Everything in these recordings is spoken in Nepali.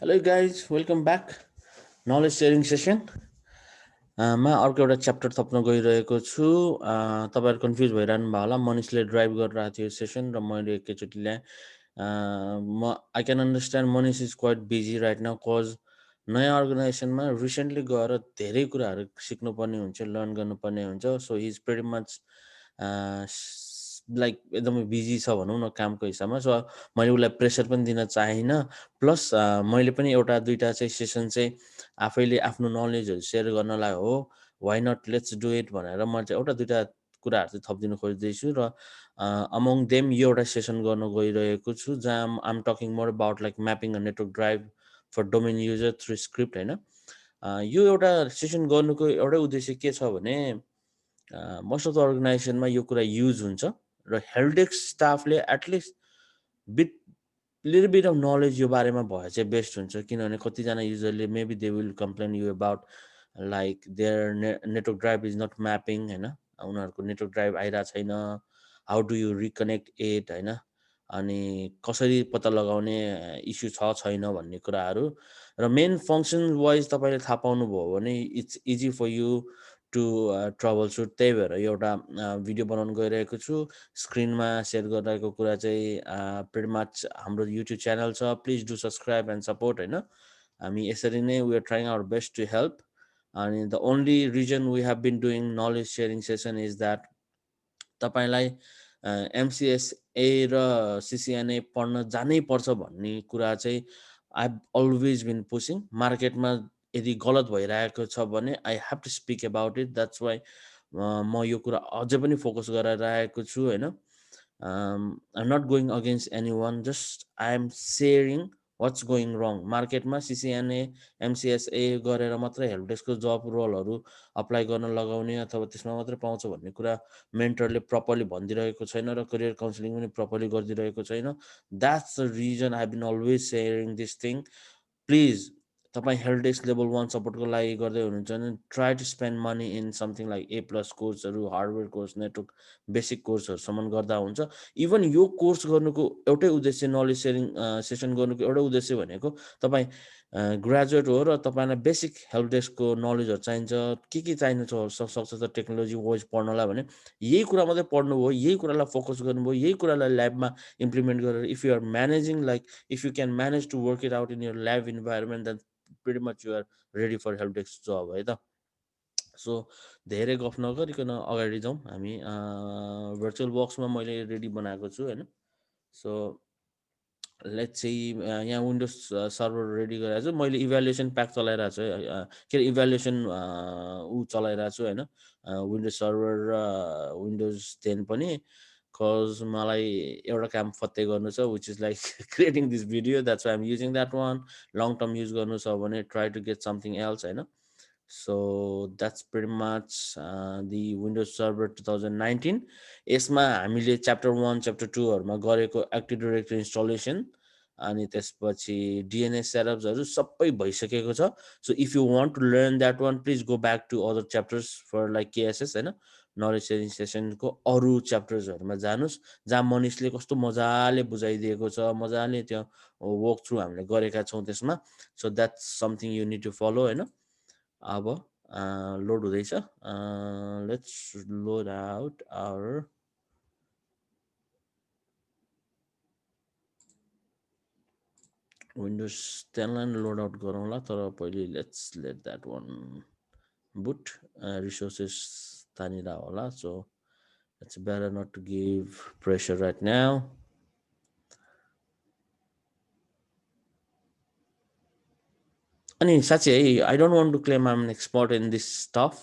Hello guys, welcome back. Knowledge sharing session. मा अर्को एउटा च्याप्टर थप्न गइरहेको छु। तपाईँहरू कन्फ्युज भइरहनु भयो होला। मनिषले ड्राइभ गरिरहेको थियो सेसन र मैले एकैचोटि ल्याएँ। I can understand Manish is quite busy right now cause नयाँ अर्गनाइजेसनमा रिसेन्टली गएर धेरै कुराहरू सिक्नुपर्ने हुन्छ, लर्न गर्नुपर्ने हुन्छ। So he is very much like एकदमै बिजी छ भनौँ न कामको हिसाबमा। सो मैले उसलाई प्रेसर पनि दिन चाहेन। प्लस मैले पनि एउटा दुइटा चाहिँ सेसन चाहिँ आफैले आफ्नो नलेजहरू सेयर गर्नलाई हो, why not let's do it भनेर म चाहिँ एउटा दुइटा कुराहरू चाहिँ थपिदिनु खोज्दैछु। र अमङ देम यो एउटा सेसन गर्न गइरहेको छु जहाँ I'm talking more about like mapping a network drive for domain user through script होइन। यो एउटा सेसन गर्नुको एउटै उद्देश्य के छ भने मोस्ट अफ द अर्गनाइजेसनमा यो कुरा युज हुन्छ र हेल्पडेस्क स्टाफले at least bit little bit of knowledge यो बारेमा भए चाहिँ बेस्ट हुन्छ। किनभने कतिजना युजरले maybe they will complain you about like their network drive is not mapping होइन, उनीहरूको नेटवर्क ड्राइभ आइरहेको छैन, how do you reconnect it होइन, अनि कसरी पत्ता लगाउने इस्यु छ छैन भन्ने कुराहरू। र मेन फङ्सन वाइज तपाईँले थाहा पाउनुभयो भने it's easy for you to troubleshoot. त्यही भएर यो एउटा भिडियो बनाउनु गइरहेको छु। स्क्रिनमा सेयर गरिरहेको कुरा चाहिँ प्रिटी मच हाम्रो युट्युब च्यानल छ, please do subscribe and support होइन। हामी यसरी नै we are trying our best to help. अनि the only reason we have been doing knowledge sharing session is that तपाईँलाई एमसिएसए र सिसिएनए पढ्न जानै पर्छ भन्ने कुरा चाहिँ आई अलवेज बिन पुसिङ। मार्केटमा यदि गलत भइरहेको छ भने I have to speak about it. That's why म यो कुरा अझै पनि फोकस गरेर आएको छु होइन। I am not going against anyone, just I am sharing what's going wrong. मार्केटमा सिसिएनए एमसिएसए गरेर मात्रै हेल्प डेस्कको जब रोलहरू अप्लाई गर्न लगाउने अथवा त्यसमा मात्रै पाउँछ भन्ने कुरा मेन्टरले प्रपरली भनिदिरहेको छैन र करियर काउन्सिलिङ पनि प्रपरली गरिदिरहेको छैन। That's the reason I been always sharing this thing. Please तपाईँ हेल्प डेस्क लेभल 1 सपोर्टको लागि गर्दै हुनुहुन्छ भने try to spend money in something like A plus कोर्सहरू, हार्डवेयर कोर्स, नेटवर्क बेसिक कोर्सहरूसम्म गर्दा हुन्छ। इभन यो कोर्स गर्नुको एउटै उद्देश्य, नलेज सेयरिङ सेसन गर्नुको एउटै उद्देश्य भनेको तपाईँ ग्रेजुएट हो र तपाईँलाई बेसिक हेल्प डेस्कको नलेजहरू चाहिन्छ, के चाहिनु सक्छ त टेक्नोलोजी वाइज पढ्नलाई भने यही कुरा मात्रै पढ्नुभयो, यही कुरालाई फोकस गर्नुभयो, यही कुरालाई ल्याबमा इम्प्लिमेन्ट गरेर if you are managing like if you can manage to work it out in your lab environment then pretty much you are ready for help desk job है त। सो धेरै गफ नगरिकन अगाडि जाउँ हामी। भर्चुअल बक्समा मैले रेडी बनाएको छु होइन। सो लेट्स चाहिँ यहाँ विन्डोज सर्भर रेडी गरिरहेको छु। मैले इभ्यालुएसन प्याक चलाइरहेको छु है, के अरे इभ्यालुएसन चलाइरहेको छु होइन, विन्डोज सर्भर र विन्डोज 10 पनि। कज मलाई एउटा काम फत्तै गर्नु छ which is like creating this video, that's why am using that one. Long term use गर्नु छ भने try to get something else होइन। So that's pretty much the Windows server 2019। यसमा हामीले च्याप्टर 1 च्याप्टर 2हरूमा गरेको एक्टिभ डिरेक्टरी इन्स्टलेसन अनि त्यसपछि डिएनएस सेटअप्सहरू सबै भइसकेको छ। So if you want to learn that one please go back to other chapters for like KSS होइन, नलेज सेयरिङ सेसनको अरू च्याप्टर्सहरूमा जानुहोस् जहाँ मनिषले कस्तो मजाले बुझाइदिएको छ, मजाले त्यो वर्क थ्रु हामीले गरेका छौँ त्यसमा। So that's something you need to follow होइन। अब लोड हुँदैछ, let's load out our Windows 10 लाई लोड आउट गरौँला, तर पहिले let's let that one boot. Resources तानिर होला, so it's better not to give pressure right now. अनि साँच्चै है, I don't want to claim I am an expert in this stuff.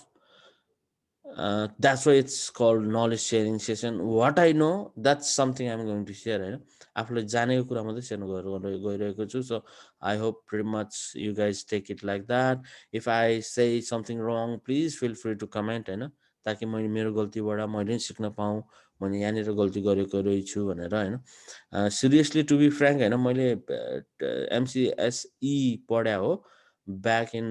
That's why it's called knowledge sharing session. What I know that's something I'm going to share होइन। आफूले जानेको कुरा मात्रै सेयर गइरहेको छु। So I hope pretty much you guys take it like that. If I say something wrong please feel free to comment होइन, ताकि मैले मेरो गल्तीबाट मैले पनि सिक्न पाऊँ, मैले यहाँनिर गल्ती गरेको रहेछु भनेर होइन। सिरियसली टु बी फ्रेङ्क होइन, मैले एमसिएसई पढ्या हो ब्याक इन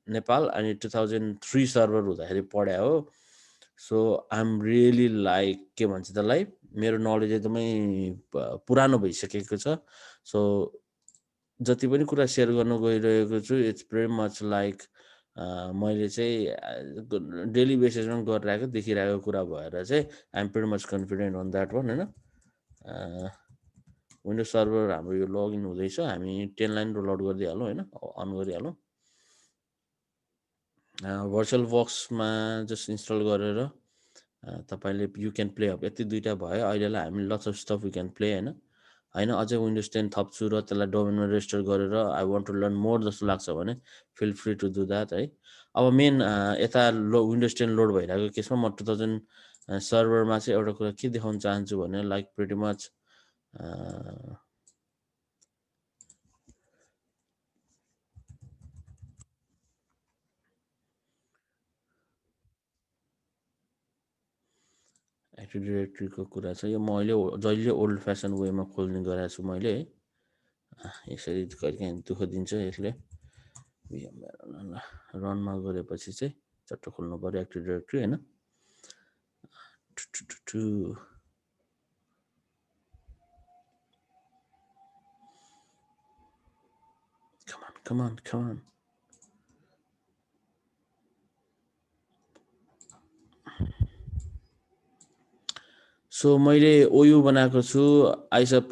नेपाल अनि 2003 सर्भर हुँदाखेरि पढ्या हो। So I am really like के भन्छ त्यसलाई, मेरो नलेज एकदमै पुरानो भइसकेको छ। सो जति पनि कुरा सेयर गर्न गइरहेको छु इट्स भेरी मच लाइक मैले चाहिँ डेली बेसिसमा गरिरहेको देखिरहेको कुरा भएर चाहिँ I'm very much confident on that one होइन। विन्डोज सर्भर हाम्रो यो लगइन हुँदैछ, हामी 10 लाइन रोल आउट गरिदिइहालौँ होइन, अन गरिहालौँ। भर्चुअल बक्समा जस्ट इन्स्टल गरेर तपाईँले यु क्यान प्ले अप, यति दुइटा भयो अहिलेलाई हामी lots of stuff you can play होइन अझै विन्डोज 10 थप्छु र त्यसलाई डोमेनमा रेजिस्टर गरेर I want to learn more जस्तो लाग्छ भने feel free to do that है। अब मेन यता विन्डोज 10 लोड भइरहेको केसमा म 2000 सर्भरमा चाहिँ एउटा कुरा के देखाउन चाहन्छु भने लाइक प्रिटी मच एक्टिभ डिरेक्टरीको कुरा छ। यो मैले जहिले ओल्ड फेसन वेमा खोल्ने गरेको छु मैले है। यसरी कहिलेकाहीँ दुःख दिन्छ यसले। रनमा गरेपछि चाहिँ चट्ट खोल्नु पऱ्यो एक्टिभ डिरेक्टरी होइन। Come on. सो मैले ओयु बनाएको छु, आइसप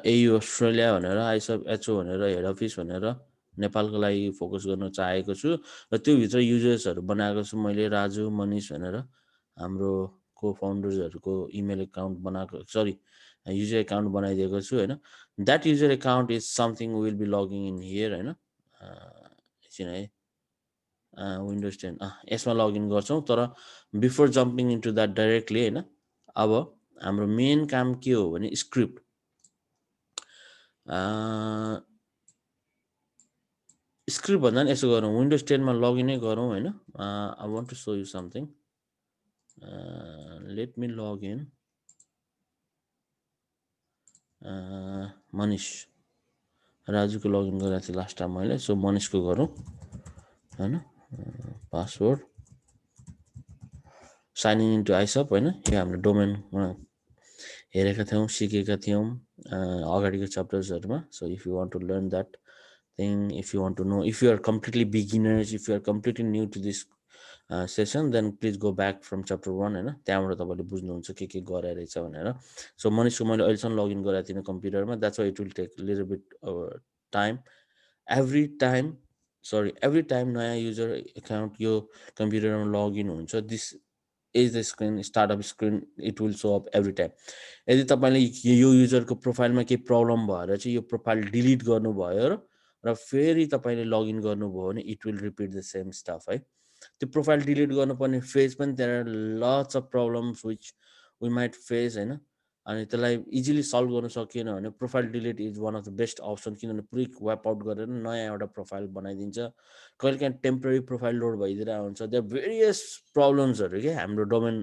एयु अस्ट्रेलिया भनेर, आइसप एचओ भनेर, हेड अफिस भनेर नेपालको लागि फोकस गर्न चाहेको छु र त्योभित्र युजर्सहरू बनाएको छु मैले, राजु मनिष भनेर हाम्रो को फाउन्डर्सहरूको इमेल एकाउन्ट बनाएको, सरी युजर एकाउन्ट बनाइदिएको छु होइन। That user account is something will be logging in here होइन। एकछिन है, विन्डोज 10 यसमा लगइन गर्छौँ। तर before jumping into that directly होइन, अब हाम्रो मेन काम के हो भने स्क्रिप्ट। स्क्रिप्ट भन्दा पनि यसो गरौँ, विन्डोज 10मा लगइनै गरौँ होइन। I want to show you something, let me login Manish, राजुको लगइन गरेको थिएँ लास्ट टाइम मैले, सो मनिषको गरौँ होइन। पासवर्ड साइनिङ इन्टु आइसप होइन, यो हाम्रो डोमेनमा हेरेका थियौँ, सिकेका थियौँ अगाडिको च्याप्टर्सहरूमा। So if you want to learn that thing, if you want to know, if you are completely beginners, if you are completely new to this session, then please go back from chapter 1 होइन। त्यहाँबाट तपाईँले बुझ्नुहुन्छ के गराइ रहेछ भनेर। सो मनिषको मैले अहिलेसम्म लगइन गराएको थिइनँ कम्प्युटरमा, that's why it will take little bit time. Every time नयाँ युजर एकाउन्ट यो कम्प्युटरमा लगइन हुन्छ, this is the screen, startup screen, it will show up every time. यदि तपाईँले यो युजरको प्रोफाइलमा केही प्रब्लम भएर चाहिँ यो प्रोफाइल डिलिट गर्नुभयो र फेरि तपाईँले लगइन गर्नुभयो भने it will repeat the same stuff है। त्यो प्रोफाइल डिलिट गर्नुपर्ने फेज पनि त्यहाँ lots of problems which we might face होइन। अनि त्यसलाई इजिली सल्भ गर्न सकिएन भने profile delete is one of the best option, किनभने पुरै वाइप आउट गरेर नयाँ एउटा प्रोफाइल बनाइदिन्छ। कहिलेकाहीँ टेम्पररी प्रोफाइल लोड भइदिरहेको हुन्छ। देयर भेरियस प्रब्लम्सहरू क्या हाम्रो डोमेन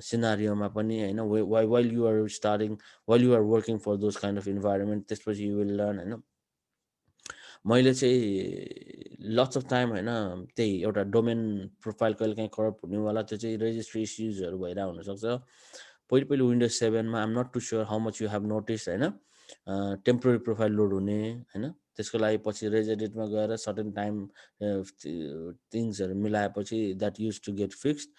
सिनारियोमा पनि होइन। While you are starting, while you are working for those kind of environment, त्यसपछि यु विल लर्न होइन। मैले चाहिँ लट्स अफ टाइम होइन, त्यही एउटा डोमेन प्रोफाइल कहिलेकाहीँ करप्ट हुनेवाला, त्यो चाहिँ रेजिस्ट्री इस्युजहरू भइरहेको हुनसक्छ। पहिले विन्डोज 7मा I'm not too sure how much you have notice होइन, टेम्पोररी प्रोफाइल लोड हुने होइन। त्यसको लागि पछि रेजिडेटमा गएर सर्टेन टाइम थिङ्सहरू मिलाएपछि that use to get fixed.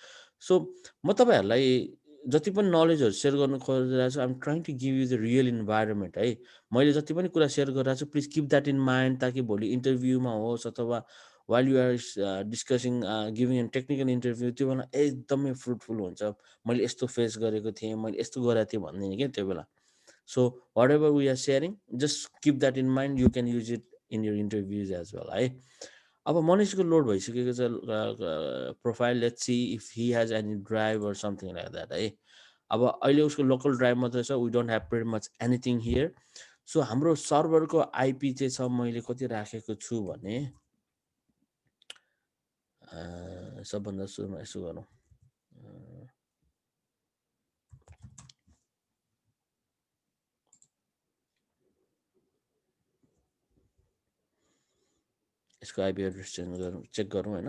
So म तपाईँहरूलाई जति पनि नलेजहरू सेयर गर्नु खोजिरहेको छु, I'm trying to give you the real environment है। मैले जति पनि कुरा सेयर गरिरहेको छु please keep that in mind, ताकि भोलि इन्टरभ्यूमा होस् अथवा while you are discussing giving an technical interview, त्यो बेला एकदमै फ्रुटफुल हुन्छ। मैले यस्तो फेस गरेको थिएँ, मैले यस्तो गरेको थिएँ भन्दिनँ क्या त्यो बेला। So whatever we are sharing, just keep that in mind, you can use it in your interviews as well है। अब मनिषको लोड भइसकेको छ profile, let's see if he has any drive or something like that है। अब अहिले उसको लोकल ड्राइभ मात्रै छ, we don't have very much anything here. So हाम्रो सर्भरको आइपी चाहिँ छ, मैले कति राखेको छु भने सबभन्दा सुरुमा यसो गरौँ, यसको आइपी एड्रेस चेन्ज गरौँ, चेक गरौँ होइन।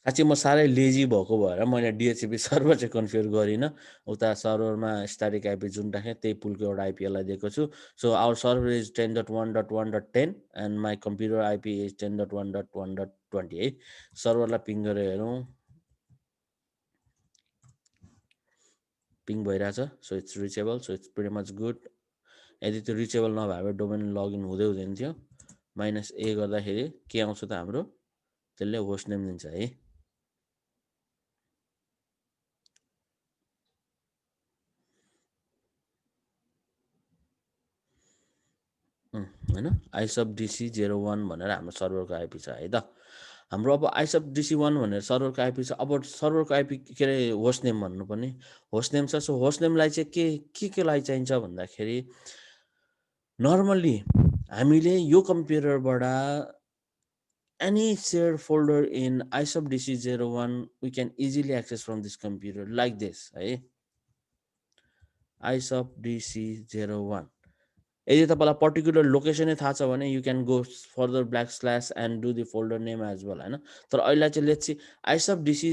साँच्चै म साह्रै लेजी भएको भएर मैले डिएचसिपी सर्भर चाहिँ कन्फिगर गरिनँ। उता सर्भरमा स्ट्याटिक आइपी जुन राखेँ त्यही पुलको एउटा आइपीएललाई दिएको छु। So our server is 10.1.1.10 and my computer IP is 10.1.1.20 है। सर्भरलाई पिङ गरेर हेरौँ, पिङ भइरहेछ। So it's reachable, so it's pretty much good. यदि त्यो रिचेबल नभए भए डोमेन लगइन हुँदै हुँदैन थियो। -A गर्दाखेरि के आउँछ त हाम्रो, त्यसले होस्ट नेम दिन्छ है। होइन आइसप डिसी 01 भनेर हाम्रो सर्भरको आइपी छ है त। हाम्रो अब आइसप डिसी 1 भनेर सर्भरको आइपी छ। अब सर्भरको आइपी के अरे होस्ट नेम भन्नुपर्ने, होस्ट नेम छ। सो होस्ट नेमलाई चाहिँ के लागि चाहिन्छ भन्दाखेरि नर्मल्ली हामीले यो कम्प्युटरबाट any shared folder in ISOP DC01 we can easily access from this computer like this है। ISOP DC01 यदि तपाईँलाई पर्टिकुलर लोकेसनै थाहा छ भने you can go further // and do the folder name as well होइन। तर अहिले चाहिँ लेट्स सी आइसप डिसी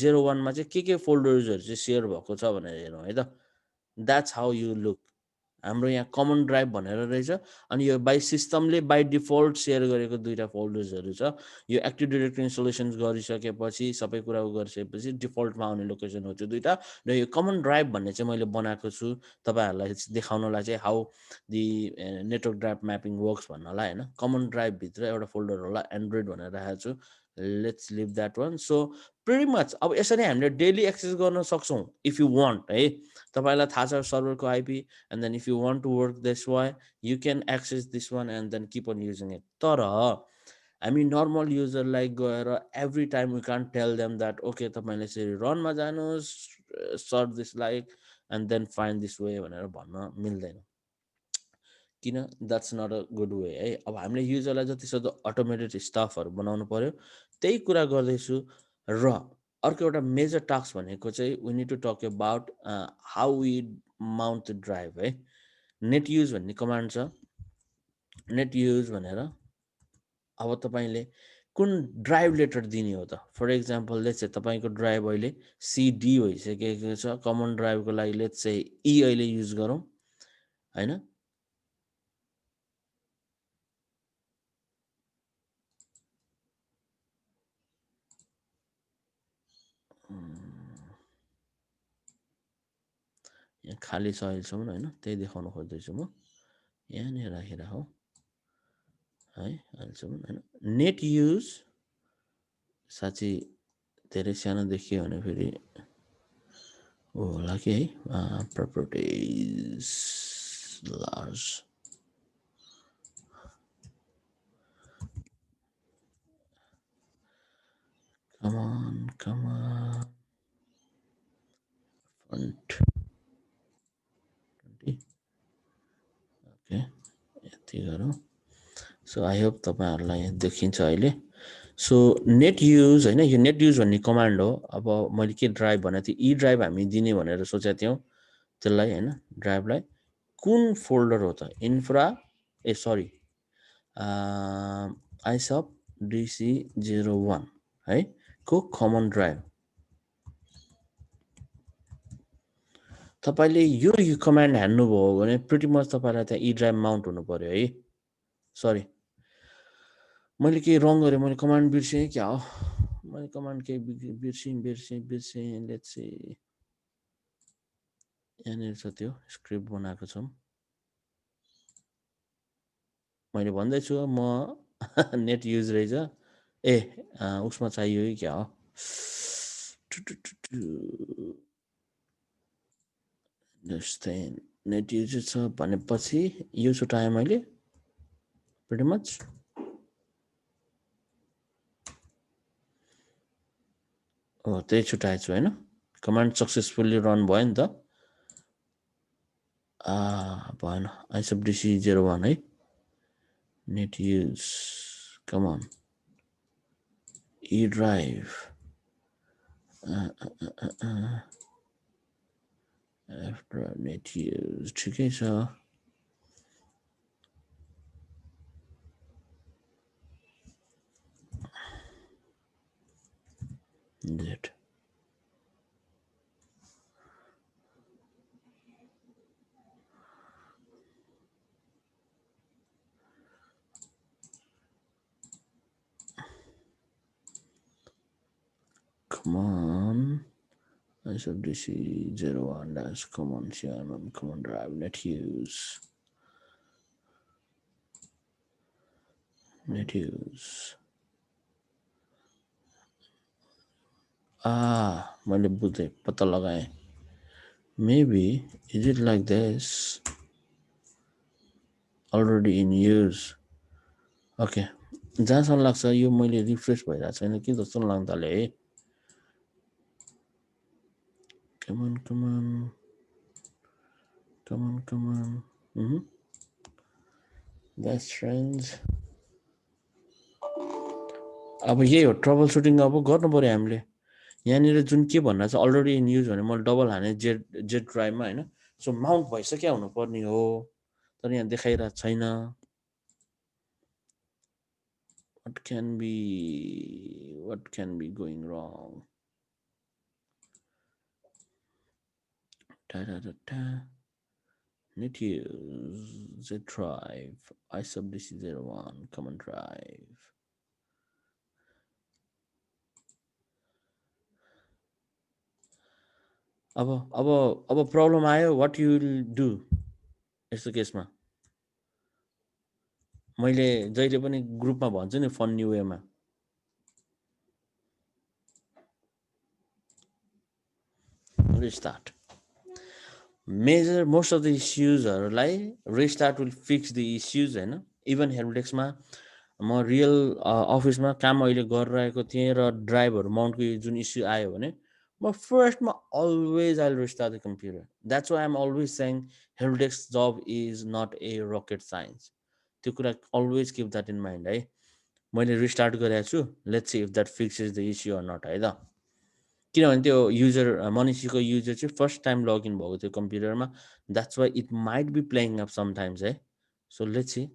01मा चाहिँ के फोल्डर्सहरू चाहिँ सेयर भएको छ भनेर हेरौँ है त। That's how you look. हाम्रो यहाँ कमन ड्राइभ भनेर रहेछ। अनि यो बाई सिस्टमले बाई डिफल्ट सेयर गरेको दुईवटा फोल्डर्सहरू छ। यो एक्टिभ डिरेक्टरी इन्स्टलेसन गरिसकेपछि सबै कुरा गरिसकेपछि डिफल्टमा आउने लोकेसन हो त्यो दुईवटा। र यो कमन ड्राइभ भन्ने चाहिँ मैले बनाएको छु तपाईँहरूलाई देखाउनलाई चाहिँ how the network drive mapping works भन्नलाई होइन। कमन ड्राइभभित्र एउटा फोल्डर होला एन्ड्रोइड भनेर राखेको छु। Let's leave that one. So pretty much अब यसरी हामीले डेली एक्सेस गर्न सक्छौँ इफ यु वान्ट है। तपाईँलाई थाहा छ सर्भरको IP and then if you want to work this way you can access this one and then keep on using it. तर हामी नर्मल युजरलाई गएर every time we can't tell them that okay तपाईँले यसरी रनमा जानुहोस् search this like and then find this way भनेर भन्न मिल्दैन। किन that's not a good way है। अब हामीले युजरलाई जति सक्दो अटोमेटेड स्टाफहरू बनाउनु पऱ्यो, त्यही कुरा गर्दैछु। र अर्को एउटा मेजर टास्क भनेको चाहिँ we need to talk about how we mount the drive है। नेट युज भन्ने कमान्ड छ, नेट युज भनेर। अब तपाईँले कुन ड्राइभ लेटर दिने हो त। फर इक्जाम्पल लेट्स चाहिँ तपाईँको ड्राइभ अहिले सिडी भइसकेको छ। कमन ड्राइभको लागि लेट्स चाहिँ ई अहिले युज गरौँ होइन। यहाँ खाली छ अहिलेसम्म होइन, त्यही देखाउन खोज्दैछु म। यहाँनिर राखेर हो है अहिलेसम्म होइन। नेट युज साँच्चै धेरै सानो देखियो भने फेरि होला कि है। प्रपर्टिज लार्ज कमान फन्ट ओके यति गरौँ। सो आई होप तपाईँहरूलाई देखिन्छ अहिले। सो नेट युज होइन, यो नेट युज भन्ने कमान्ड हो। अब मैले के ड्राइभ भनेको थिएँ, ई ड्राइभ हामी दिने भनेर सोचेको थियौँ त्यसलाई होइन। ड्राइभलाई कुन फोल्डर हो त, इन्फ्रा सरी आइसप डिसी 01 है को कमन ड्राइभ। तपाईँले यो कमान्ड हान्नुभयो भने प्रिटी मच तपाईँलाई त्यहाँ ई ड्राइभ माउन्ट हुनु पऱ्यो है। सरी मैले केही रङ गरेँ, मैले कमान्ड बिर्सेँ क्या हो। मैले कमान्ड केही बिर्सेँ। लेट्स सी यहाँनिर छ त्यो स्क्रिप्ट बनाएको छौँ। मैले भन्दैछु म नेट युज रहेछ ए उसमा चाहियो कि क्या हो। जस्तै नेट युज छ भनेपछि यो छुट्याएँ मैले प्रिटी मच। हो त्यही छुट्याएछु होइन। कमान्ड सक्सेसफुल्ली रन भयो नि त। भएन आइसप डिसी 01 है। नेट युज कमान ई ड्राइभ आफ्टर नेट युज ठिकै छ। Z. Come on. ISOP-DC01 dash common CRM common drive net use. Net use. मैले बुझेँ, पत्ता लगाएँ. Maybe is it like this? Already in use. Okay. जहाँसम्म लाग्छ यो मैले रिफ्रेस भइरहेको छैन कि जस्तो लाग्छ है. Come on, come on. Come on, come on. That's strange. अब यही हो ट्रबल सुटिङ अब गर्नु पर्यो हामीले. यहाँनिर जुन के भन्दा चाहिँ अलरेडी इन युज भने मैले डबल हाने जेड ड्राइभमा होइन. सो माउन्ट भइसक्यो हुनुपर्ने हो, तर यहाँ देखाइरहेको छैन. What can be going wrong? Net use Z drive ISOP-DC01 common drive. अब प्रब्लम आयो. व्हाट यु विल डु यस्तो केसमा? मैले जहिले पनि ग्रुपमा भन्छु नि फन न्यू वेमा. Restart. Major most of the इस्युजहरूलाई restart will fix the issues होइन. इभन हेल्प डेस्कमा म रियल अफिसमा काम अहिले गरिरहेको थिएँ र ड्राइभहरू माउन्टको जुन इस्यु आयो भने म फर्स्टमा always I will restart the computer. That's why I am always saying help desk job is not a rocket science. त्यो कुरा always keep that in mind है. मैले रिस्टार्ट गरेको छु. Let's see if that fixes the issue or not है त. किनभने त्यो युजर मनिषीको युजर चाहिँ फर्स्ट टाइम लगइन भएको थियो कम्प्युटरमा. That's why it might be playing up sometimes है. So let's see.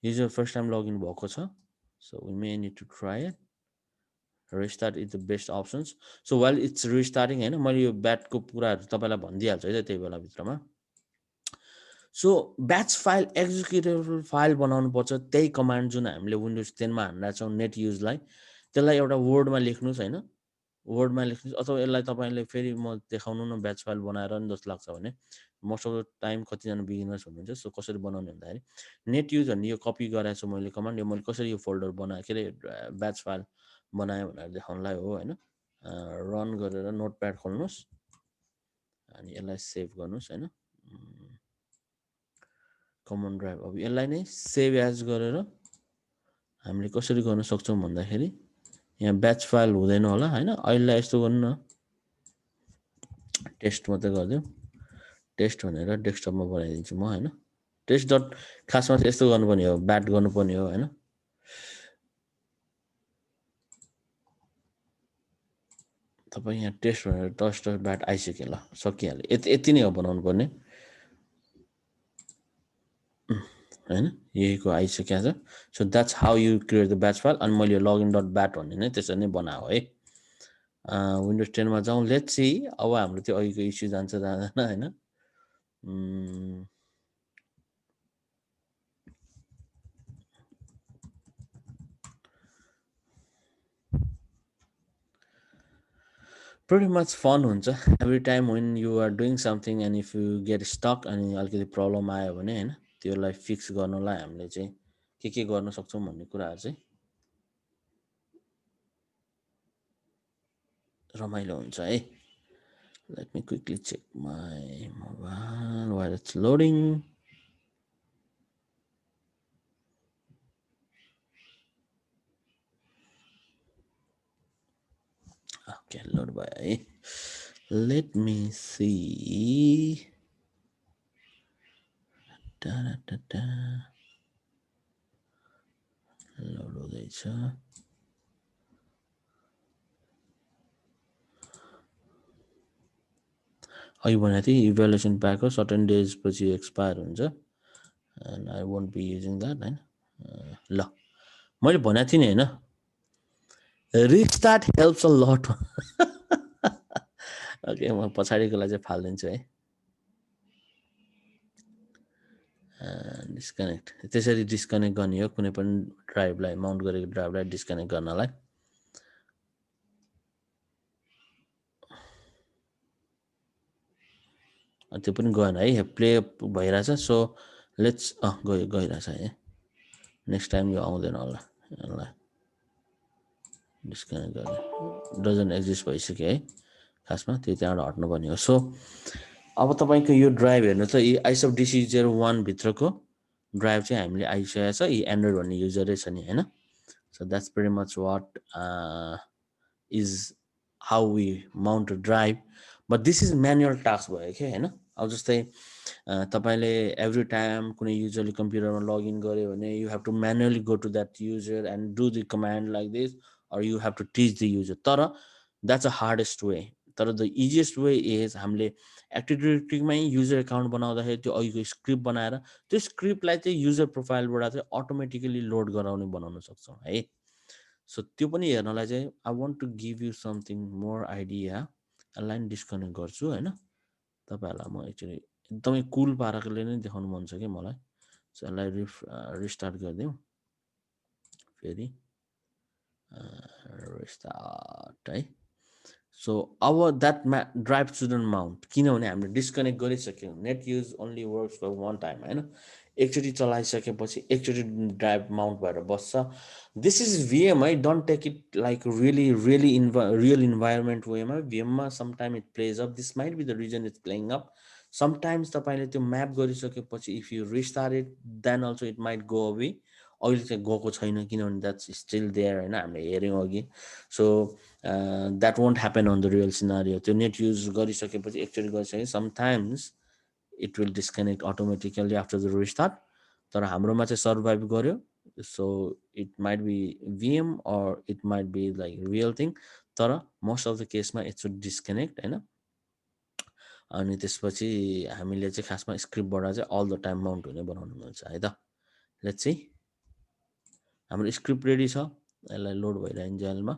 User first time login भएको छ. So we may need to try it. Restart is the best options. So while it's restarting होइन, मैले यो ब्याटको कुराहरू तपाईँलाई भनिदिइहाल्छु है त त्यही बेलाभित्रमा. So batch file executable file बनाउनु पर्छ. त्यही कमान्ड जुन हामीले विन्डोज 10मा हान्रहेको छौँ नेट युजलाई, त्यसलाई एउटा वर्डमा लेख्नुहोस् होइन. वर्डमा लेख्नुहोस् अथवा यसलाई तपाईँले फेरि म देखाउनु न ब्याच फाइल बनाएर नि जस्तो लाग्छ भने. मोस्ट अफ द टाइम कतिजना बिगिनर्स हुनुहुन्छ. सो कसरी बनाउने भन्दाखेरि नेट युज भन्ने यो कपी गराएको छु मैले कमान्ड. यो मैले कसरी यो फोल्डर बनाएँ के अरे ब्याच फाइल बनाएँ भनेर देखाउनुलाई हो होइन. रन गरेर नोटप्याड खोल्नुहोस् अनि यसलाई सेभ गर्नुहोस् होइन. Common drive. अब यसलाई नै सेभ एज गरेर हामीले कसरी गर्न सक्छौँ भन्दाखेरि यहाँ ब्याच फाइल हुँदैन होला होइन. अहिलेलाई यस्तो गर्नु न, टेस्ट मात्रै गरिदिउँ. टेस्ट भनेर डेस्कटपमा बनाइदिन्छु म होइन. टेस्ट डट खासमा चाहिँ यस्तो गर्नुपर्ने हो, ब्याट गर्नुपर्ने हो होइन. तपाईँ यहाँ टेस्ट भनेर टेस्ट डट ब्याट आइसक्यो. ल सकिहाल्यो. यति नै हो बनाउनु पर्ने होइन. यहीको आइसकेको छ. So that's how you create the batch file. अनि मैले लगइन डट ब्याट भन्ने नै त्यसरी नै बनाएको है. विन्डोज 10मा जाउँ. लेट्स सी अब हाम्रो त्यो अघिको इस्यु जान्छ जाँदैन होइन. pretty much fun हुन्छ. Every time when you are doing something and if you get stuck अनि अलिकति प्रब्लम आयो भने होइन त्यसलाई फिक्स गर्नलाई हामीले चाहिँ के गर्न सक्छौँ भन्ने कुराहरू चाहिँ रमाइलो हुन्छ है. Let me quickly check my mobile while it's loading. Okay load भयो है. Let me C. लोड हुँदैछ. अघि भनेको थिएँ इभ्यालुएसन प्याक हो. सर्टेन डेज पछि एक्सपायर हुन्छ and I won't be using that होइन. ल मैले भनेको थिएँ नि होइन restart helps a lot okay म पछाडिकोलाई चाहिँ फालिदिन्छु है डिस्कनेक्ट त्यसरी डिस्कनेक्ट गर्ने हो कुनै पनि ड्राइभलाई माउन्ट गरेको ड्राइभलाई डिस्कनेक्ट गर्नलाई त्यो पनि गएन है प्ले भइरहेछ सो लेट्स गइरहेछ है नेक्स्ट टाइम यो आउँदैन होला यसलाई डिस्कनेक्ट गर्ने डजन्ट एक्जिस्ट भइसक्यो है खासमा त्यो त्यहाँबाट हट्नुपर्ने हो सो अब तपाईँको यो ड्राइभ हेर्नु त यी आइसप DC01 भित्रको ड्राइभ चाहिँ हामीले आइसकेको छ यी एन्ड्रोइड भन्ने युजरै छ नि होइन so that's very much what is how we mount drive but this is manual task भयो क्या होइन अब जस्तै तपाईँले एभ्री टाइम कुनै युजरले कम्प्युटरमा लगइन गर्यो भने you have to manually go to that user and do the command like this or you have to teach the user तर द्याट्स अ हार्डेस्ट वे तर द इजिएस्ट वे इज हामीले एक्टिभिटीमै युजर एकाउन्ट बनाउँदाखेरि त्यो अघिको स्क्रिप्ट बनाएर त्यो स्क्रिप्टलाई चाहिँ युजर प्रोफाइलबाट चाहिँ अटोमेटिकली लोड गराउने बनाउन सक्छौँ है सो त्यो पनि हेर्नलाई चाहिँ I want to give you something more idea line disconnect गर्छु होइन तपाईँहरूलाई म एक्चुली एकदमै कुल पाराले नै देखाउनु मन छ कि मलाई सो यसलाई रिस्टार्ट गरिदिउँ फेरि रिस्टार्ट है सो अब द्याट ड्राइभ सुडन्ट माउन्ट किनभने हामीले डिस्कनेक्ट गरिसक्यौँ net use only works for one time होइन एकचोटि चलाइसकेपछि एकचोटि ड्राइभ माउन्ट भएर बस्छ दिस इज भिएम है don't take it like really real environment वेमा भिएममा sometime it plays up this might be the reason it's playing up sometimes तपाईँले त्यो म्याप गरिसकेपछि if you restart it then also it might go away अहिले चाहिँ गएको छैन किनभने द्याट्स स्टिल देयर होइन हामीले हेऱ्यौँ अघि so that won't happen on the real scenario त्यो नेट युज गरिसकेपछि एकचोटि गरिसके sometimes it will disconnect automatically after the restart तर हाम्रोमा चाहिँ सर्भाइभ गर्यो so it might be VM or it might be like real thing तर मोस्ट अफ द केसमा इट सुड डिस्कनेक्ट होइन अनि त्यसपछि हामीले चाहिँ खासमा स्क्रिप्टबाट चाहिँ अल द टाइम माउन्ट हुने बनाउनु मिल्छ है त लेट्स चाहिँ हाम्रो स्क्रिप्ट रेडी छ यसलाई लोड भइरहन्छ जेलमा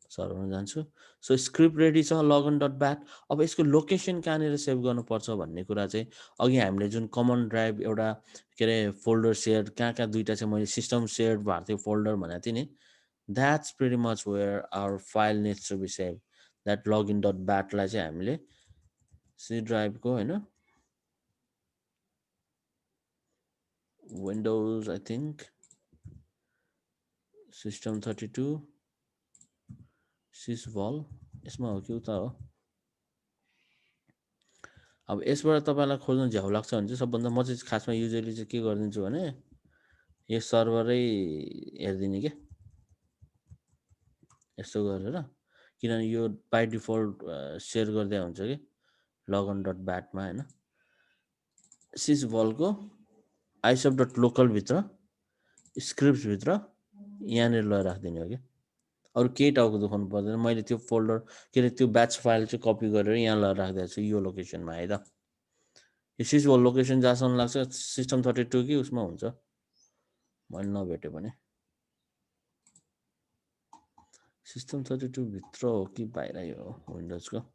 सर्भरमा जान्छु सो स्क्रिप्ट रेडी छ लगइन डट ब्याट अब यसको लोकेसन कहाँनिर सेभ गर्नुपर्छ भन्ने कुरा चाहिँ अघि हामीले जुन कमन ड्राइभ एउटा के अरे फोल्डर सेयर कहाँ दुईवटा चाहिँ मैले सिस्टम सेयर भएको थियो फोल्डर भनेको थिएँ नि that's pretty much where our file needs to be save that login dot ब्याटलाई चाहिँ हामीले सी ड्राइभको होइन Windows I think system 32 sysvol यसमा हो कि उता हो अब यसबाट तपाईँलाई खोज्न झ्याउ लाग्छ भने चाहिँ सबभन्दा म चाहिँ खासमा युजली चाहिँ के गरिदिन्छु भने यो सर्भरै हेरिदिने क्या यस्तो गरेर किनभने यो बाई डिफल्ट सेयर गर्दै हुन्छ कि लगन डट ब्याटमा होइन सिसभलको आइसप डट लोकलभित्र स्क्रिप्टभित्र यहाँनिर लगेर राखिदिने हो कि अरू केही टाउको दुखाउनु पर्दैन मैले त्यो फोल्डर के अरे त्यो ब्याच फाइल चाहिँ कपी गरेर यहाँ लगेर राखिदिएको छु यो लोकेसनमा है त यो सिसभल लोकेसन जहाँसम्म लाग्छ सिस्टम 32 कि उसमा हुन्छ मैले नभेट्यो भने सिस्टम 32 भित्र हो कि बाहिर हो विन्डोजको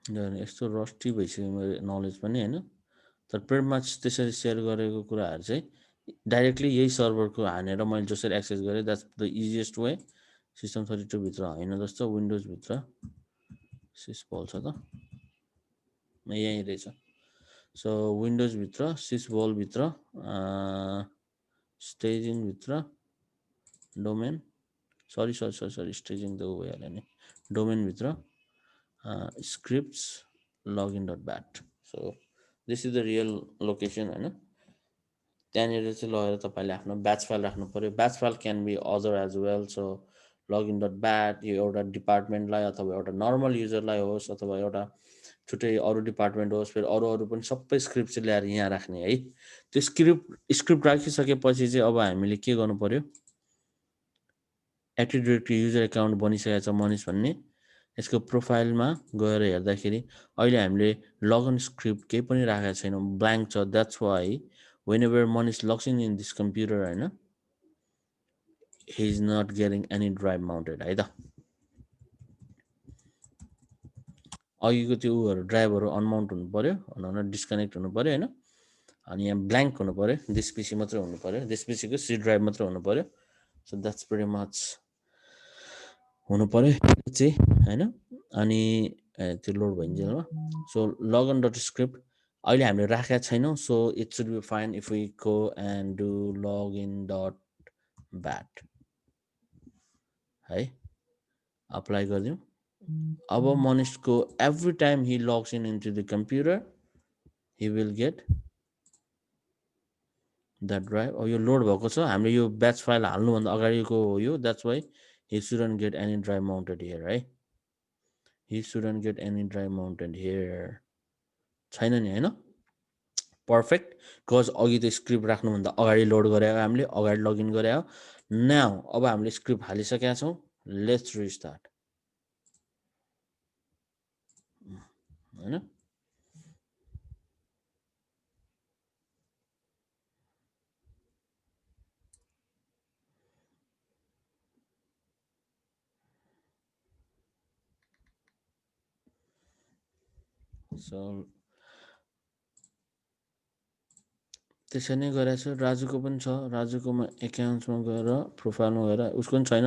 यस्तो रस्टी भइसक्यो मेरो नलेज पनि होइन तर प्रिन्ट त्यसरी सेयर गरेको कुराहरू चाहिँ डाइरेक्टली यही सर्भरको हानेर मैले जसरी एक्सेस गरेँ that's the easiest way system 32 भित्र होइन जस्तो विन्डोजभित्र सिसभल छ त यहीँ रहेछ सो विन्डोजभित्र सिसभलभित्र स्टेजिङभित्र डोमेन सरी स्टेजिङ त भइहाल्यो नि डोमेनभित्र scripts login dot bat so this is the real location होइन त्यहाँनिर चाहिँ लगेर तपाईँले आफ्नो ब्याच फाइल राख्नु पऱ्यो batch file can be other as well so login dot bat यो एउटा डिपार्टमेन्टलाई अथवा एउटा नर्मल युजरलाई होस् अथवा एउटा छुट्टै अरू डिपार्टमेन्ट होस् फेरि अरू पनि सबै स्क्रिप्ट चाहिँ ल्याएर यहाँ राख्ने है त्यो स्क्रिप्ट राखिसकेपछि चाहिँ अब हामीले के गर्नु पऱ्यो एक्टिभ डिरेक्टरी युजर एकाउन्ट बनिसकेको छ मनिष भन्ने यसको प्रोफाइलमा गएर हेर्दाखेरि अहिले हामीले लगइन स्क्रिप्ट केही पनि राखेको छैनौँ, ब्ल्याङ्क छ. That's why whenever Manish logs in this computer होइन, he is not getting any drive mounted है त. अघिको त्यो उहरू ड्राइभहरू अनमाउन्ट हुनु पऱ्यो, डिस्कनेक्ट हुनु पऱ्यो होइन. अनि यहाँ ब्ल्याङ्क हुनु पऱ्यो, दिस पिसी मात्रै हुनु पऱ्यो, दिस पिसीको सी ड्राइभ मात्रै हुनु पऱ्यो. सो द्याट्स भेरी मच हुनु पऱ्यो चाहिँ होइन. अनि त्यो लोड भइन्जेलमा सो लगइन डट स्क्रिप्ट अहिले हामीले राखेका छैनौँ. So it should be fine if we go and do login dot bat है, अप्लाई गरिदिउँ. अब मनिषको every time he logs in into the computer he will get that drive. अब यो लोड भएको छ, हामीले यो ब्याच फाइल हाल्नुभन्दा अगाडिको हो यो. That's why he shouldn't get any drive mounted here है. He shouldn't get any drive mounted here छैन नि होइन. पर्फेक्ट. बिकज अघि त स्क्रिप्ट राख्नुभन्दा अगाडि लोड गरे हो, हामीले अगाडि लगइन गरे हो. नाउ अब हामीले स्क्रिप्ट हालिसकेका छौँ. लेट्स रिस्टार्ट होइन. सो त्यसरी नै गरेको छ. राजुको पनि छ, राजुकोमा एकाउन्ट्समा गएर प्रोफाइलमा गएर उसको पनि छैन.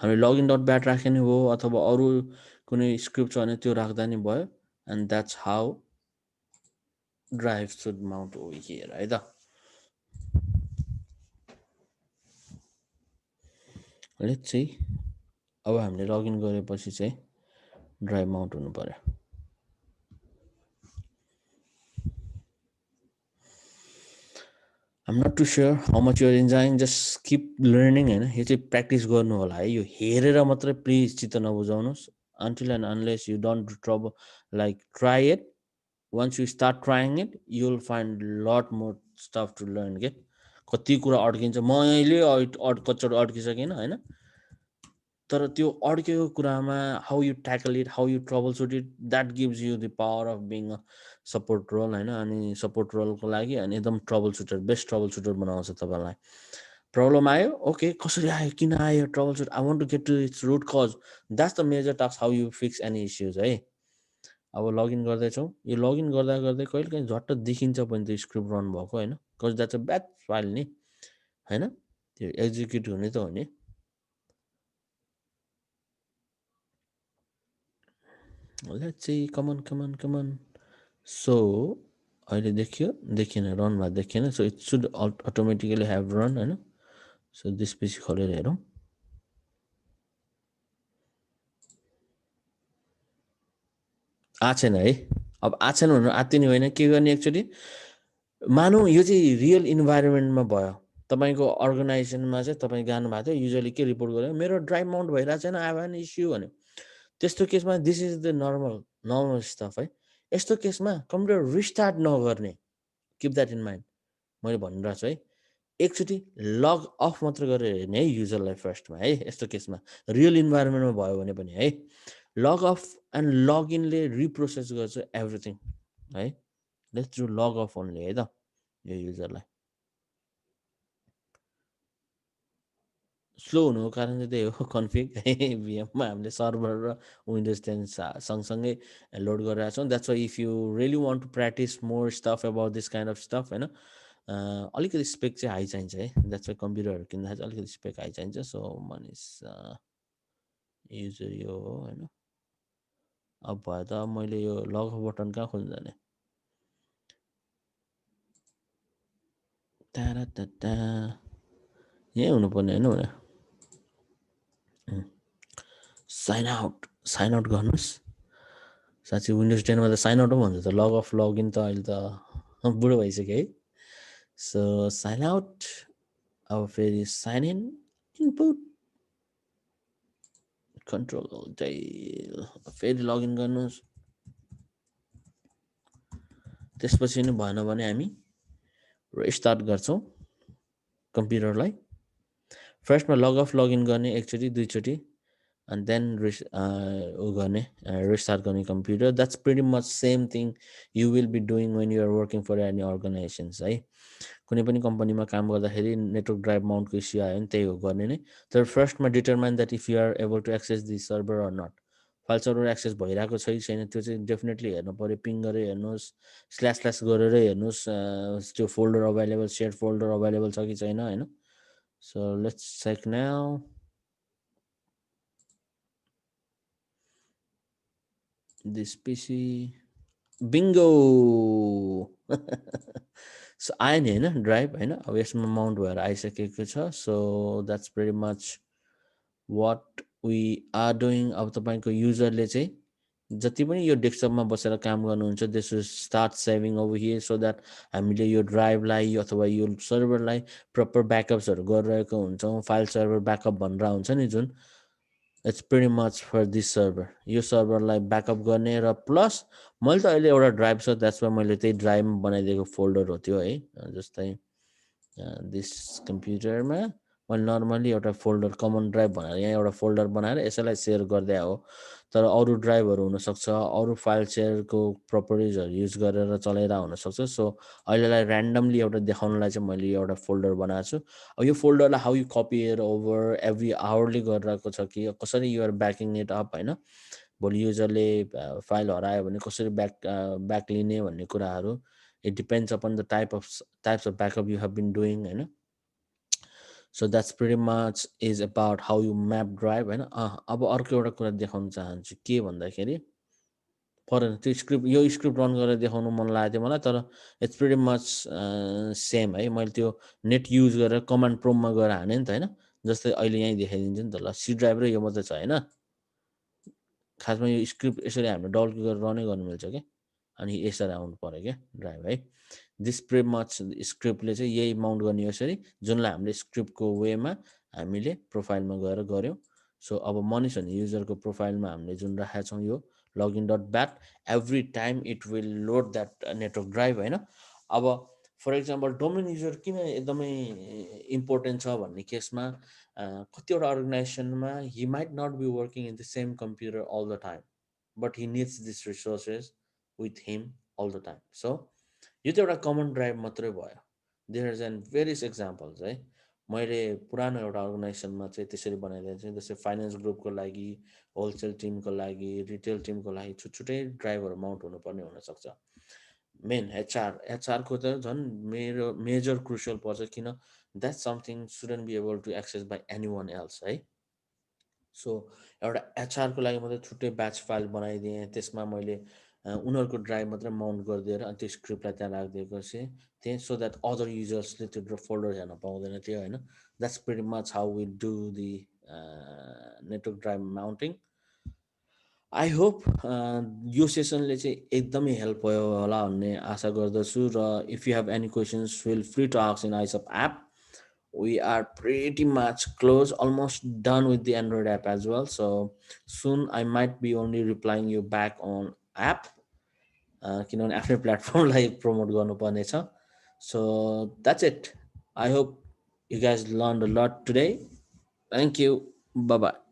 हामीले लगइन डट ब्याट राखे नि हो, अथवा अरू कुनै स्क्रिप्ट छ भने त्यो राख्दा नि भयो. And that's how drive should Mount हो हियर है त. लेट्स सी अब हामीले लगइन गरेपछि चाहिँ ड्राइभ माउन्ट हुनु पर्यो. I'm not too sure how much you're enjoying. Just keep learning होइन. यो चाहिँ प्र्याक्टिस गर्नु होला है. यो हेरेर मात्रै प्लिज चित्त नबुझाउनुहोस्. Until and unless you don't trouble, like try it. Once you start trying it, you'll find lot more stuff to learn. के कति कुरा अड्किन्छ. मैले कतिचोटि अड्किसकेन होइन. तर त्यो अड्केको कुरामा how you tackle it, how you troubleshoot it, that gives you the power of being a support role होइन. अनि सपोर्ट रोलको लागि अनि एकदम troubleshooter, best troubleshooter बनाउँछ तपाईँलाई. प्रब्लम आयो, ओके कसरी आयो, किन आयो, troubleshoot, I want to get to its root cause. That's the major task, how you fix any issues है. अब लगइन गर्दैछौँ. यो लगइन गर्दा गर्दै कहिले काहीँ झट्ट देखिन्छ पनि त्यो स्क्रिप्ट रन भएको होइन. Cause that's a batch file नि होइन. त्यो एक्जिक्युट हुने त हो नि. Let's see, come on. So अहिले देखियो, देखिएन, रन भए देखिएन. So it should automatically have run होइन. सो त्यसपछि खोलेर हेरौँ. आछेन है. अब आछेन भन्नु आत्तिने होइन. के गर्ने एक्चुअली मानौँ यो चाहिँ रियल इन्भाइरोमेन्टमा भयो. तपाईँको अर्गनाइजेसनमा चाहिँ तपाईँ जानु भएको थियो, युजली के रिपोर्ट गर्यो, मेरो ड्राइभ माउन्ट भइरहेको छैन, आई हेभ एन इस्यु भन्यो. त्यस्तो केसमा this is the normal stuff है. यस्तो केसमा कम्प्युटर रिस्टार्ट नगर्ने, किप द्याट इन माइन्ड. मैले भनिरहेको छु है. एकचोटि लग अफ मात्र गरेर हेर्ने है युजरलाई फर्स्टमा है. यस्तो केसमा रियल इन्भाइरोमेन्टमा भयो भने पनि है, लग अफ एन्ड लगइनले रिप्रोसेस गर्छ एभ्रिथिङ है. Let's do log of only है त यो युजरलाई. स्लो हुनुको कारण चाहिँ त्यही हो, कन्फिग है. भिएममा हामीले सर्भर र विन्डोज 10 सँगसँगै लोड गरिरहेको छौँ. That's why if you really want to practice more stuff about this kind of stuff होइन, अलिकति स्पेक चाहिँ हाई चाहिन्छ है. द्याट्स वाइ कम्प्युटरहरू किन्दाखेरि चाहिँ अलिकति स्पेक हाई चाहिन्छ. सो मनिस युजर यो हो होइन. अब भयो त मैले यो लग अफ बटन कहाँ खोल्नु जाने. यहीँ हुनुपर्ने होइन भने साइन आउट गर्नुहोस्. साँच्चै विन्डोज 10मा त साइन आउट पो भन्छ त. लग अफ लगइन त अहिले त बुढो भइसक्यो है. So sine out. अब फेरि साइन इन, इनपुट कन्ट्रोल फेरि लगइन गर्नुहोस्. त्यसपछि नि भएन भने हामी रिस्टार्ट गर्छौँ कम्प्युटरलाई. फर्स्टमा लग अफ लगइन गर्ने एकचोटि दुईचोटि. and then restart गर्ने computer. That's pretty much same thing you will be doing when you are working for any organizations है. कुनै पनि कम्पनीमा काम गर्दाखेरि नेटवर्क ड्राइभ माउन्टको इस्यु आयो भने त्यही हो गर्ने नै. तर फर्स्टमा determine that if you are able to access the server or not. File server access भइरहेको छ कि छैन त्यो चाहिँ डेफिनेटली हेर्नु पऱ्यो. पिङ गरेर हेर्नुहोस्, स्ल्यास स्ल्यास गरेर हेर्नुहोस् त्यो folder available, share folder available छ कि छैन होइन. So let's check now. This PC bingo. So आयो नि होइन ड्राइभ होइन. अब यसमा माउन्ट भएर आइसकेको छ. So that's very much what we are doing. अब तपाईँको युजरले चाहिँ जति पनि यो डेस्कटपमा बसेर काम गर्नुहुन्छ this will start saving over here so that हामीले यो ड्राइभलाई अथवा यो सर्भरलाई प्रपर ब्याकअप्सहरू गरिरहेको हुन्छौँ. फाइल सर्भर ब्याकअप भनेर हुन्छ नि जुन, it's very much for this server. यो सर्भरलाई ब्याकअप गर्ने र प्लस मैले त अहिले एउटा ड्राइभ छ द्याट्स वाइ मैले त्यही ड्राइभमा बनाइदिएको फोल्डर हो त्यो है. जस्तै दिस कम्प्युटरमा मैले नर्मली एउटा फोल्डर कमन ड्राइभ भनेर यहाँ एउटा फोल्डर बनाएर यसैलाई सेयर गरिदिए हो. तर अरू ड्राइभहरू हुनसक्छ, अरू फाइल सेयरको प्रपर्टिजहरू युज गरेर चलाइरहेको हुनसक्छ. सो अहिलेलाई ऱ्यान्डमली एउटा देखाउनलाई चाहिँ मैले यो एउटा फोल्डर बनाएको छु. अब यो फोल्डरलाई how you copy it over every hourly गरिरहेको छ कि कसरी युआर ब्याकिङ इट अप होइन. भोलि युजरले फाइल हरायो भने कसरी ब्याक लिने भन्ने कुराहरू it depends upon the types of backup you have been doing होइन. So that's pretty much is about how you map drive होइन. अब अर्को एउटा कुरा देखाउन चाहन्छु के भन्दाखेरि परेन त्यो स्क्रिप्ट, यो स्क्रिप्ट रन गरेर देखाउनु मन लागेको थियो मलाई, तर इट्स प्रिटी मच सेम है. मैले त्यो नेट युज गरेर कमान्ड प्रोममा गएर हाने नि त होइन. जस्तै अहिले यहीँ देखाइदिन्छु नि त. ल सी ड्राइभ र यो मात्रै छ होइन. खासमा यो स्क्रिप्ट यसरी हामीले डबल क्लिक गरेर रनै गर्नु मिल्छ क्या. अनि यसरी आउनु पऱ्यो क्या ड्राइभ है. दिस प्रिटी मच स्क्रिप्टले चाहिँ यही माउन्ट गर्ने यसरी जुनलाई हामीले स्क्रिप्टको वेमा हामीले प्रोफाइलमा गएर गऱ्यौँ. सो अब मनिष भन्ने युजरको प्रोफाइलमा हामीले जुन राखेका छौँ यो login dot bat, every time it will load that network drive होइन. अब फर इक्जाम्पल डोमेन युजर किन एकदमै इम्पोर्टेन्ट छ भन्ने केसमा कतिवटा अर्गनाइजेसनमा he might not be working in the same computer all the time, but he needs this resources with him all the time. So यो त एउटा कमन ड्राइभ मात्रै भयो. There is an various examples है. मैले पुरानो एउटा अर्गनाइजेसनमा चाहिँ त्यसरी बनाइदिएको थिएँ. जस्तै फाइनेन्स ग्रुपको लागि, होलसेल टिमको लागि, रिटेल टिमको लागि छुट्टै ड्राइभहरू माउन्ट हुनुपर्ने हुनसक्छ. मेन एचआरको त झन् मेजर क्रुसियल पर्छ. किन that something shouldn't be able to access by anyone else है. सो एउटा एचआरको लागि मात्रै छुट्टै ब्याच फाइल बनाइदिएँ. त्यसमा मैले उनीहरूको ड्राइभ मात्रै माउन्ट गरिदिएर अनि त्यो स्क्रिप्टलाई त्यहाँ राखिदिएको थिएँ सो द्याट अदर युजर्सले त्यो फोल्डर हेर्न पाउँदैन थियो होइन. That's pretty much how we do the network drive mounting. I hope यो सेसनले चाहिँ एकदमै हेल्प भयो होला भन्ने आशा गर्दछु. र if you have any questions feel free to ask in ISOP app. We are pretty much close, almost done with the Android app as well. So soon I might be only replying you back on app. किनभने आफ्नै प्लेटफर्मलाई प्रमोट गर्नुपर्ने छ. So that's it. I hope you guys learned a lot today. Thank you. Bye bye.